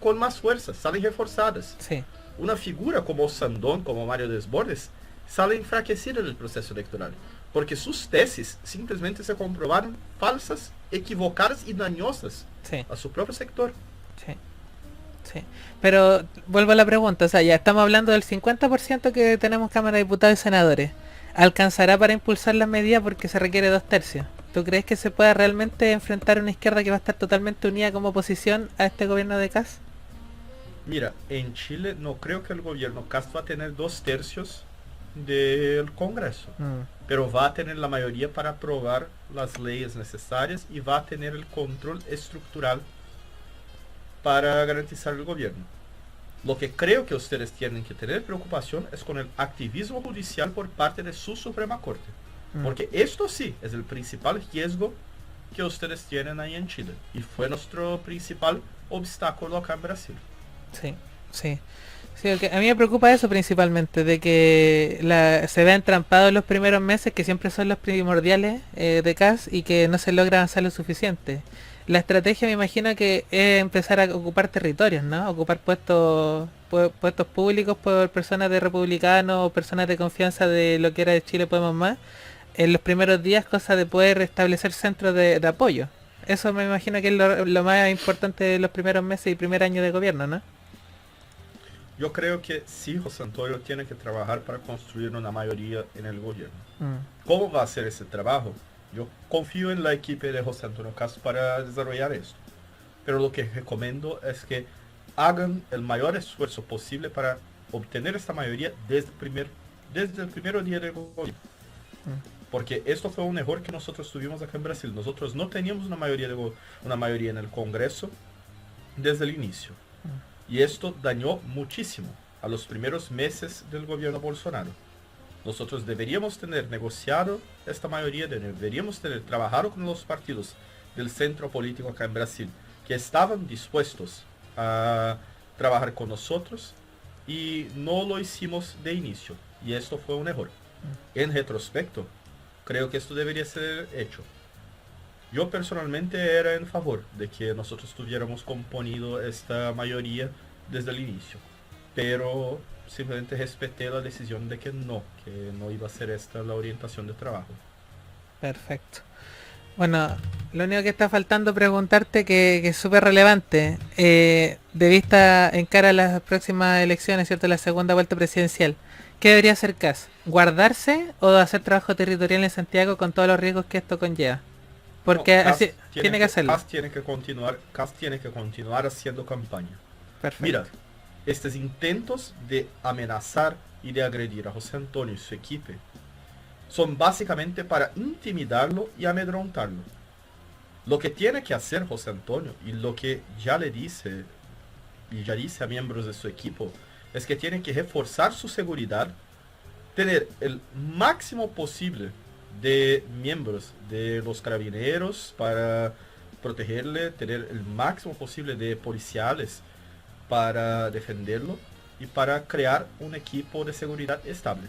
con más fuerza, salen reforzadas. sí, Una figura como Sandón, como Mario Desbordes, sale enfraquecida del proceso electoral, porque sus tesis simplemente se comprobaron falsas, equivocadas y dañosas sí, a su propio sector. sí, sí. Pero vuelvo a la pregunta, o sea, ya estamos hablando del 50% que tenemos Cámara de Diputados y Senadores. ¿Alcanzará para impulsar las medidas porque se requiere 2/3? ¿Tú crees que se pueda realmente enfrentar una izquierda que va a estar totalmente unida como oposición a este gobierno de Kast? Mira, en Chile no creo que el gobierno Cast va a tener 2/3 del Congreso, pero va a tener la mayoría para aprobar las leyes necesarias y va a tener el control estructural para garantizar el gobierno. Lo que creo que ustedes tienen que tener preocupación es con el activismo judicial por parte de su Suprema Corte. Porque esto sí es el principal riesgo que ustedes tienen ahí en Chile. Y fue nuestro principal obstáculo acá en Brasil. Sí, sí. Sí, porque a mí me preocupa eso principalmente, de que se vea entrampado en los primeros meses, que siempre son los primordiales de CAS, y que no se logra avanzar lo suficiente. La estrategia me imagino que es empezar a ocupar territorios, ¿no? Ocupar puestos públicos por personas de republicanos o personas de confianza de lo que era de Chile Podemos Más en los primeros días, cosa de poder establecer centros de apoyo. Eso me imagino que es lo más importante de los primeros meses y primer año de gobierno, ¿no? Yo creo que sí, José Antonio tiene que trabajar para construir una mayoría en el gobierno. ¿Cómo va a ser ese trabajo? Yo confío en la equipo de José Antonio Cast para desarrollar esto. Pero lo que recomiendo es que hagan el mayor esfuerzo posible para obtener esta mayoría desde el primer día del gobierno. Porque esto fue un error que nosotros tuvimos acá en Brasil. Nosotros no teníamos una mayoría en el Congreso desde el inicio. Y esto dañó muchísimo a los primeros meses del gobierno Bolsonaro. Nosotros deberíamos tener negociado esta mayoría, deberíamos tener trabajado con los partidos del centro político acá en Brasil, que estaban dispuestos a trabajar con nosotros, y no lo hicimos de inicio. Y esto fue un error. En retrospecto, creo que esto debería ser hecho. Yo personalmente era en favor de que nosotros tuviéramos componido esta mayoría desde el inicio, pero simplemente respeté la decisión de que no iba a ser esta la orientación de trabajo. Perfecto. Bueno, lo único que está faltando preguntarte, que es súper relevante, de vista en cara a las próximas elecciones, ¿cierto? La segunda vuelta presidencial, ¿qué debería hacer CAS? ¿Guardarse o hacer trabajo territorial en Santiago con todos los riesgos que esto conlleva? Porque No, así tiene que hacerlo. CAS tiene que continuar haciendo campaña. Perfecto. Mira, estos intentos de amenazar y de agredir a José Antonio y su equipo son básicamente para intimidarlo y amedrontarlo. Lo que tiene que hacer José Antonio, y lo que ya le dice, y ya dice a miembros de su equipo, es que tiene que reforzar su seguridad, tener el máximo posible de miembros de los carabineros para protegerle, tener el máximo posible de policiales para defenderlo y para crear un equipo de seguridad estable.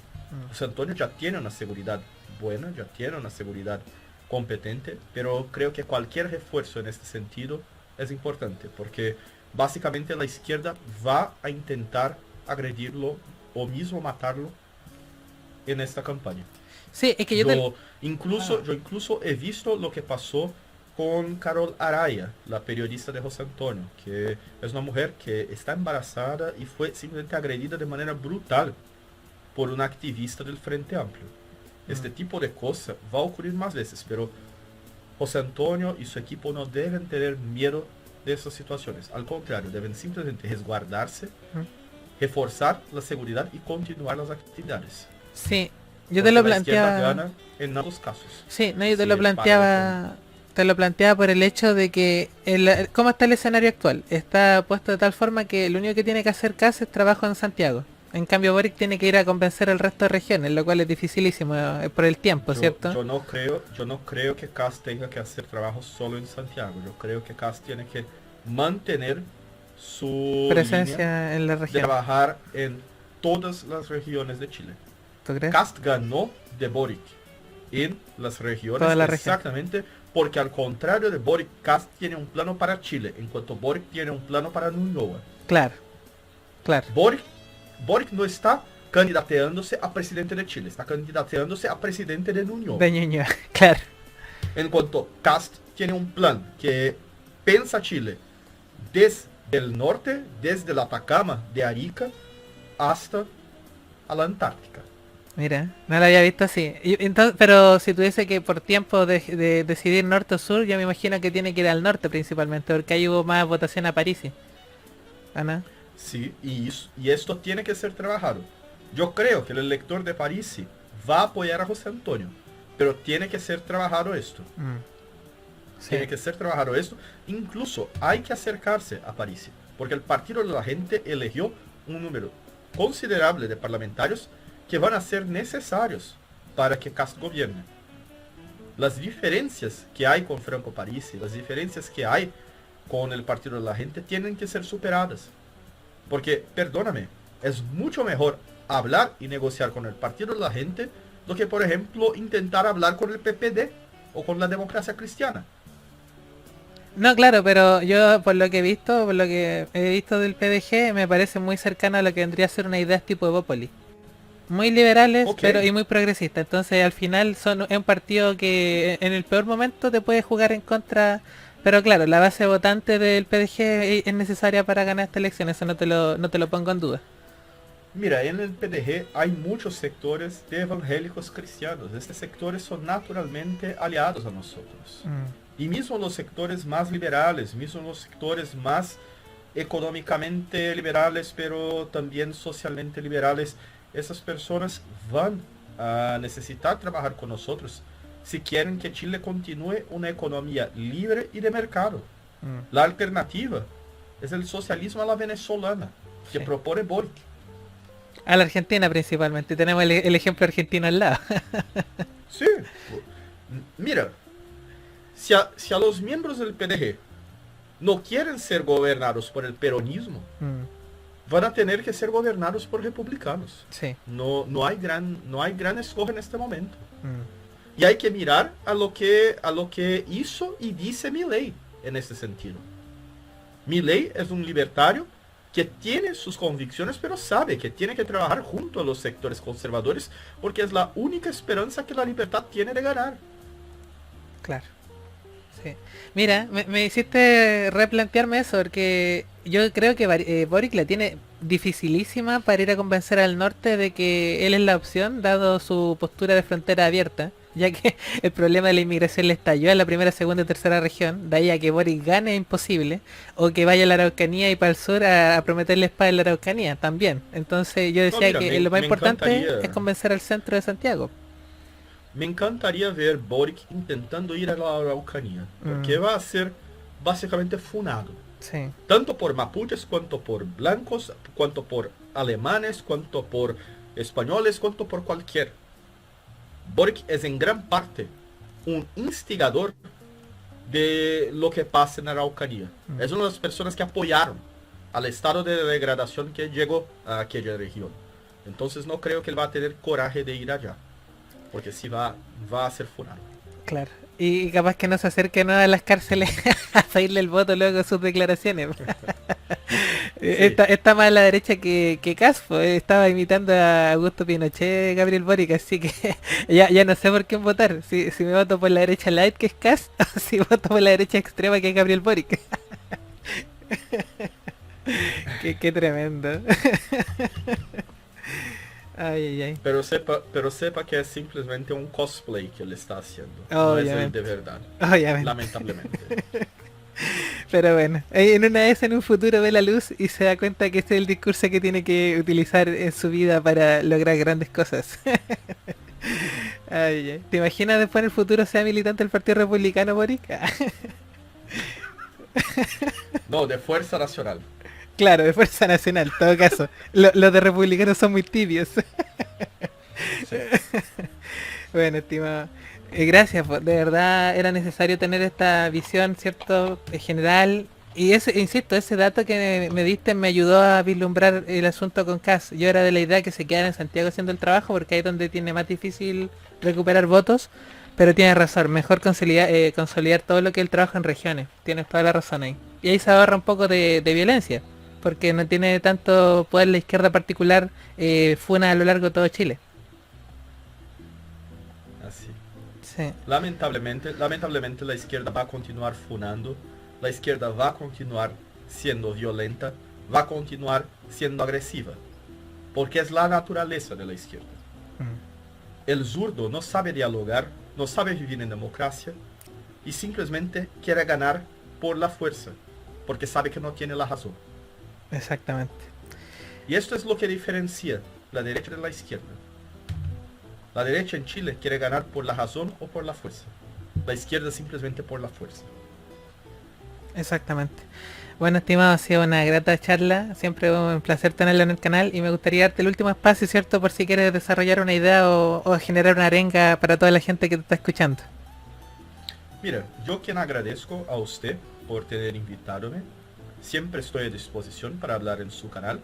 José Antonio ya tiene una seguridad buena, ya tiene una seguridad competente, pero creo que cualquier refuerzo en este sentido es importante, porque básicamente la izquierda va a intentar agredirlo o mismo matarlo en esta campaña. Sí, es que Yo incluso he visto lo que pasó con Carol Araya, la periodista de José Antonio, que es una mujer que está embarazada y fue simplemente agredida de manera brutal por un activista del Frente Amplio. Este tipo de cosas va a ocurrir más veces, pero José Antonio y su equipo no deben tener miedo de esas situaciones. Al contrario, deben simplemente resguardarse, reforzar la seguridad y continuar las actividades. Sí, yo te lo Porque la izquierda planteaba. gana en ambos casos. Sí, no, yo te Sí, lo es para planteaba. Te lo planteaba por el hecho de que ¿cómo está el escenario actual? Está puesto de tal forma que lo único que tiene que hacer Kast es trabajo en Santiago. En cambio Boric tiene que ir a convencer al resto de regiones, lo cual es dificilísimo por el tiempo, ¿cierto? Yo no creo que Kast tenga que hacer trabajo solo en Santiago. Yo creo que Kast tiene que mantener su Presencia línea en la de región. trabajar en todas las regiones de Chile. ¿Tú crees? Kast ganó de Boric en las regiones Toda la región. exactamente porque al contrario de Boric, Kast tiene un plano para Chile, en cuanto Boric tiene un plano para Ñuñoa. Claro, claro. Boric no está candidateándose a presidente de Chile, está candidateándose a presidente de Ñuñoa. De Ñuñoa, claro. En cuanto Kast tiene un plan que pensa Chile desde el norte, desde la Atacama de Arica hasta a la Antártica. Mira, no lo había visto así. Entonces, pero si tuviese que por tiempo de decidir norte o sur, yo me imagino que tiene que ir al norte principalmente, porque ahí hubo más votación a París. ¿Ah, no? Sí, y esto tiene que ser trabajado. Yo creo que el elector de París va a apoyar a José Antonio, pero tiene que ser trabajado esto. Sí. Tiene que ser trabajado esto. Incluso hay que acercarse a París, porque el Partido de la Gente eligió un número considerable de parlamentarios que van a ser necesarios para que Kast gobierne. Las diferencias que hay con Franco Parisi, las diferencias que hay con el Partido de la Gente tienen que ser superadas. Porque, perdóname, es mucho mejor hablar y negociar con el Partido de la Gente do que, por ejemplo, intentar hablar con el PPD o con la democracia cristiana. No, claro, pero yo por lo que he visto, por lo que he visto del PDG, me parece muy cercano a lo que vendría a ser una idea tipo Evópolis. Muy liberales, Ok. pero y muy progresistas. Entonces al final es un partido que en el peor momento te puede jugar en contra. Pero claro, la base votante del PDG es necesaria para ganar esta elección, eso no te lo pongo en duda. Mira, en el PDG hay muchos sectores de evangélicos cristianos. Estos sectores son naturalmente aliados a nosotros. Y mismo los sectores más liberales, mismo los sectores más económicamente liberales, pero también socialmente liberales, esas personas van a necesitar trabajar con nosotros si quieren que Chile continúe una economía libre y de mercado. La alternativa es el socialismo a la venezolana que Sí. propone Boric. A la Argentina principalmente, tenemos el ejemplo argentino al lado. Sí. Mira, si a los miembros del PDG no quieren ser gobernados por el peronismo, van a tener que ser gobernados por republicanos. Sí. No hay gran escoge en este momento. Y hay que mirar a lo que hizo y dice Milei en este sentido. Milei es un libertario que tiene sus convicciones, pero sabe que tiene que trabajar junto a los sectores conservadores porque es la única esperanza que la libertad tiene de ganar. Claro. Sí. Mira, me hiciste replantearme eso, porque yo creo que Boric la tiene dificilísima para ir a convencer al norte de que él es la opción, dado su postura de frontera abierta. ya que el problema de la inmigración le estalló en la primera, segunda y tercera región, de ahí a que Boric gane es imposible, o que vaya a la Araucanía y para el sur a prometerle paz en la Araucanía también. Entonces yo No, decía mira, que lo más me importante encantaría, es convencer al centro de Santiago. me encantaría ver Boric intentando ir a la Araucanía, Mm, porque va a ser básicamente funado. sí, Tanto por mapuches, cuanto por blancos, cuanto por alemanes, cuanto por españoles, cuanto por cualquier. Boric es en gran parte un instigador de lo que pasa en Araucanía. Es una de las personas que apoyaron al estado de degradación que llegó a aquella región. Entonces no creo que él va a tener coraje de ir allá, porque si va a ser funado. claro. Y capaz que no se acerque no a las cárceles a pedirle el voto luego de sus declaraciones. Sí, Está más a la derecha que Caspo. Estaba imitando a Augusto Pinochet, Gabriel Boric, así que ya no sé por quién votar. Si me voto por la derecha light, que es Cas, o si voto por la derecha extrema, que es Gabriel Boric. Qué tremendo. Ay, ay, ay. pero sepa que es simplemente un cosplay que él está haciendo. No es él Obviamente, de verdad, obviamente. lamentablemente. Pero bueno, en una vez en un futuro ve la luz y se da cuenta que este es el discurso que tiene que utilizar en su vida para lograr grandes cosas. Ay, ay. ¿Te imaginas después en el futuro sea militante del Partido Republicano, Boric? No, de Fuerza Nacional. Claro, de Fuerza Nacional, en todo caso. Los de republicanos son muy tibios. Sí. Bueno, estimado. Gracias, de verdad era necesario tener esta visión, ¿cierto? General. Y ese, insisto, ese dato que me diste me ayudó a vislumbrar el asunto con Cass. Yo era de la idea que se quedara en Santiago haciendo el trabajo porque ahí es donde tiene más difícil recuperar votos. Pero tienes razón, mejor consolidar todo lo que es el trabajo en regiones. Tienes toda la razón ahí. Y ahí se ahorra un poco de violencia, porque no tiene tanto poder la izquierda particular funa a lo largo de todo Chile. Así. Sí, Lamentablemente la izquierda va a continuar funando, la izquierda va a continuar siendo violenta, va a continuar siendo agresiva, porque es la naturaleza de la izquierda. El zurdo no sabe dialogar, no sabe vivir en democracia y simplemente quiere ganar por la fuerza, porque sabe que no tiene la razón. exactamente. Y esto es lo que diferencia la derecha de la izquierda. La derecha en Chile quiere ganar por la razón o por la fuerza. La izquierda simplemente por la fuerza. Exactamente. Bueno, estimado, ha sido una grata charla. Siempre un placer tenerlo en el canal y me gustaría darte el último espacio, ¿cierto? Por si quieres desarrollar una idea o generar una arenga para toda la gente que te está escuchando. Mira, yo quien agradezco a usted por tener invitadome. Siempre estoy a disposición para hablar en su canal.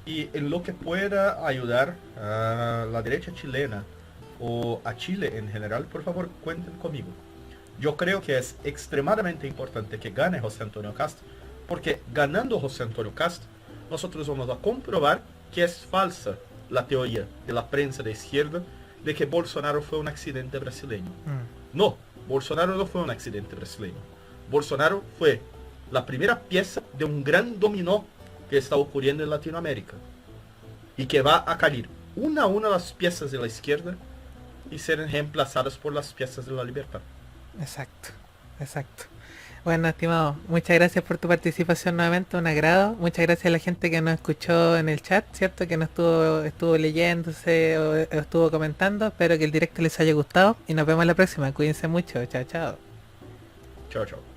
Y en lo que pueda ayudar a la derecha chilena o a Chile en general, por favor, cuenten conmigo. Yo creo que es extremadamente importante que gane José Antonio Cast, porque ganando José Antonio Cast, nosotros vamos a comprobar que es falsa la teoría de la prensa de izquierda de que Bolsonaro fue un accidente brasileño. No, Bolsonaro no fue un accidente brasileño. Bolsonaro fue la primera pieza de un gran dominó que está ocurriendo en Latinoamérica y que va a caer una a una las piezas de la izquierda y ser reemplazadas por las piezas de la libertad. Exacto, exacto. Bueno, estimado, muchas gracias por tu participación nuevamente, un agrado. Muchas gracias a la gente que nos escuchó en el chat, ¿cierto? Que nos estuvo leyéndose o estuvo comentando. Espero que el directo les haya gustado y nos vemos la próxima. Cuídense mucho. Chao, chao. Chao, chao.